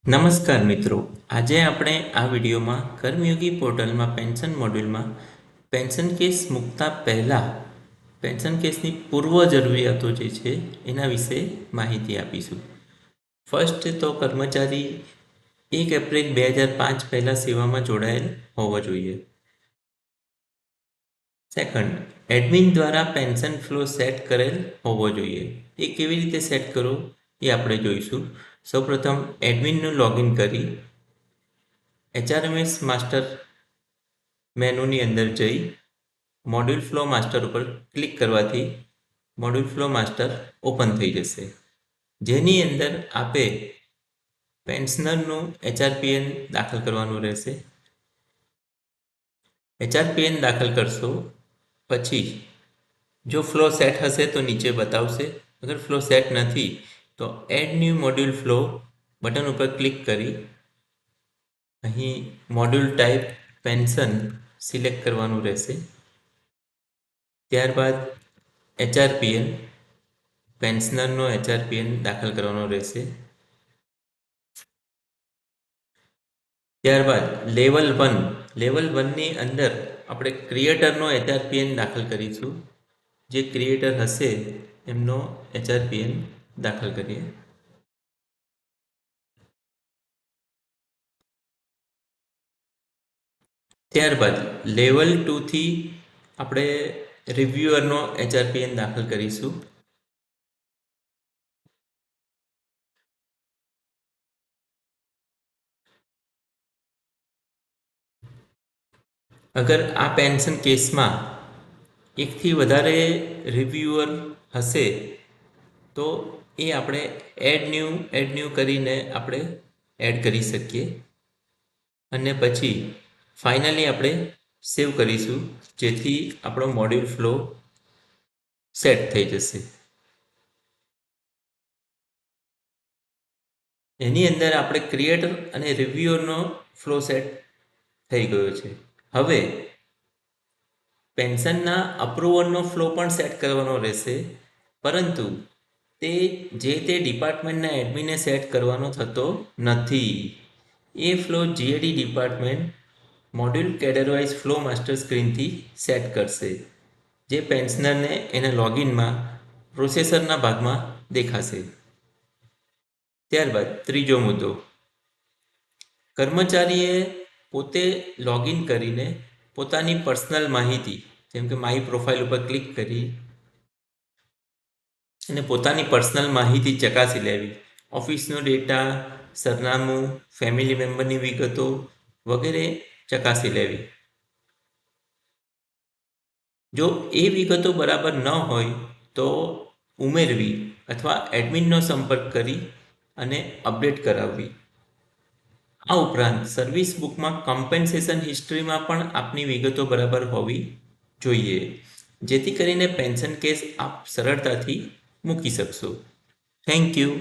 નમસ્કાર મિત્રો, આજે આપણે આ વિડીયોમાં કર્મયોગી પોર્ટલમાં પેન્શન મોડ્યુલમાં પેન્શન કેસ મૂકતા પહેલાં પેન્શન કેસની પૂર્વ જરૂરિયાતો જે છે એના વિશે માહિતી આપીશું. ફર્સ્ટ તો કર્મચારી 1 એપ્રિલ 2005 પહેલાં સેવામાં જોડાયેલ હોવો જોઈએ. સેકન્ડ, એડમિન દ્વારા પેન્શન ફ્લો સેટ કરેલ હોવો જોઈએ. એ કેવી રીતે સેટ કરો એ આપણે જોઈશું. સૌપ્રથમ એડમિનનું લોગિન કરી HRMS માસ્ટર મેનુની અંદર જઈ મોડ્યુલ ફ્લો માસ્ટર ઉપર ક્લિક કરવાથી મોડ્યુલ ફ્લો માસ્ટર ઓપન થઈ જશે, જેની અંદર આપે પેન્શનરનું HRPN દાખલ કરવાનું રહેશે. HRPN દાખલ કરશો પછી જો ફ્લો સેટ હશે તો નીચે બતાવશે, અગર ફ્લો સેટ નથી તો add new module flow button ઉપર ક્લિક કરી અહીં મોડ્યુલ ટાઈપ પેન્શન સિલેક્ટ કરવાનું રહેશે. ત્યારબાદ HRPN પેન્શનરનો HRPN દાખલ કરવાનો રહેશે. ત્યારબાદ લેવલ 1ની અંદર આપણે ક્રિએટરનો HRPN દાખલ કરીશું. જે ક્રિએટર હશે એમનો HRPN દાખલ કરીએ. ત્યારબાદ લેવલ 2થી આપણે રિવ્યુઅરનો HRPN દાખલ કરીશું. અગર આ પેન્શન કેસમાં એકથી વધારે રિવ્યુઅર હશે તો એ આપણે એડ ન્યૂ કરીને આપણે એડ કરી શકીએ અને પછી ફાઇનલી આપણે સેવ કરીશું, જેથી આપણો મોડ્યુલ ફ્લો સેટ થઈ જશે. એની અંદર આપણે ક્રિએટર અને રિવ્યુઅરનો ફ્લો સેટ થઈ ગયો છે. હવે પેન્શનના અપ્રુવલનો ફ્લો પણ સેટ કરવાનો રહેશે, પરંતુ તે ડિપાર્ટમેન્ટના એડમિને સેટ કરવાનો થતો નથી. એ flow GAD department module cadrewise flow master સ્ક્રીનથી સેટ કરશે, જે પેન્શનરને એના લોગિનમાં પ્રોસેસરના ભાગમાં દેખાશે. ત્યારબાદ ત્રીજો મુદ્દો, કર્મચારીએ પોતે લોગિન કરીને પોતાની પર્સનલ માહિતી જેમ કે માય પ્રોફાઇલ ઉપર ક્લિક કરી અને પોતાની પર્સનલ માહિતી ચકાસી લેવી. ઓફિસનો ડેટા, સરનામું, ફેમિલી મેમ્બરની વિગતો વગેરે ચકાસી લેવી. જો એ વિગતો બરાબર ન હોય તો ઉમેરવી અથવા એડમિનનો સંપર્ક કરી અને અપડેટ કરાવવી. આ ઉપરાંત સર્વિસ બુકમાં કમ્પેન્સેશન હિસ્ટ્રીમાં પણ આપની વિગતો બરાબર હોવી જોઈએ, જેથી કરીને પેન્શન કેસ આપ સરળતાથી મૂકી શકશો. Thank you.